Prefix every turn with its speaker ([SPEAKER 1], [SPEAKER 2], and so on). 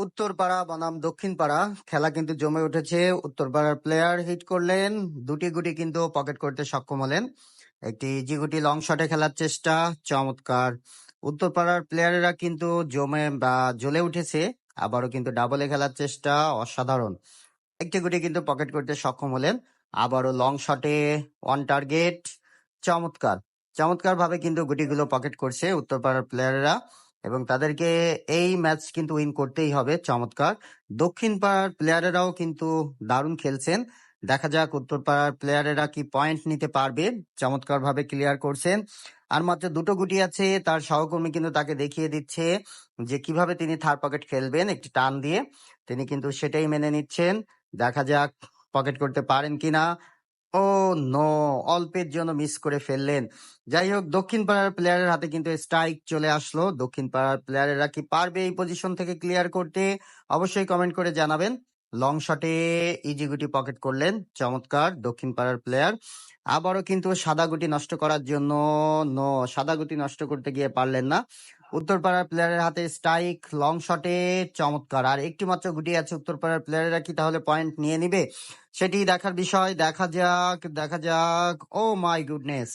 [SPEAKER 1] উত্তরপাড়া বনাম দক্ষিণপাড়া খেলা কিন্তু জমে উঠেছে। উত্তরপাড়ার প্লেয়ার হিট করলেন, দুটি গুটি কিন্তু পকেট করতে সক্ষম হলেন। একটি ইজি গুটি লং শটে খেলার চেষ্টা, চমৎকার। উত্তরপাড়ার প্লেয়ারেরা কিন্তু জ্বলে উঠেছে। আবারও কিন্তু ডাবলে খেলার চেষ্টা, অসাধারণ। একটি গুটি কিন্তু পকেট করতে সক্ষম হলেন। আবারও লং শটে অন টার্গেট, চমৎকার। চমৎকার ভাবে কিন্তু গুটিগুলো পকেট করছে উত্তরপাড়ার প্লেয়াররা এবং তাদেরকে এই ম্যাচ কিন্তু উইন করতেই হবে। চমৎকার। দক্ষিণ পাড়ার প্লেয়ারেরাও কিন্তু দারুণ খেলছেন। দেখা যাক উত্তরপাড়ার প্লেয়ারেরা কি পয়েন্ট নিতে পারবে। চমৎকার ভাবে ক্লিয়ার করছেন। আর মাত্র দুটো গুটি আছে, তার সহকর্মী কিন্তু তাকে দেখিয়ে দিচ্ছে যে কিভাবে তিনি থার্ড পকেট খেলবেন একটি টান দিয়ে। তিনি কিন্তু সেটাই মেনে নিচ্ছেন। দেখা যাক পকেট করতে পারেন কিনা। ও নো, অল্পের জন্য মিস করে ফেললেন। যাই হোক, দক্ষিণ পাড়ার প্লেয়ারের হাতে কিন্তু স্ট্রাইক চলে আসলো। দক্ষিণ পাড়ার প্লেয়ারেরা কি পারবে এই পজিশন থেকে ক্লিয়ার করতে? অবশ্যই কমেন্ট করে জানাবেন। লং শটে ইজি গুটি পকেট করলেন, চমৎকার দক্ষিণ পাড়ার প্লেয়ার। আবারও কিন্তু সাদা গুটি নষ্ট করার জন্য, সাদা গুটি নষ্ট করতে গিয়ে পারলেন না। উত্তরপাড়ার প্লেয়ারের হাতে স্ট্রাইক লং শটে, চমৎকার। আর একটি মাত্র গুটি আছে, উত্তরপাড়ার প্লেয়ারেরা কি তাহলে পয়েন্ট নিয়ে নিবে? সেটি দেখার বিষয়। দেখা যাক। ও মাই গুডনেস।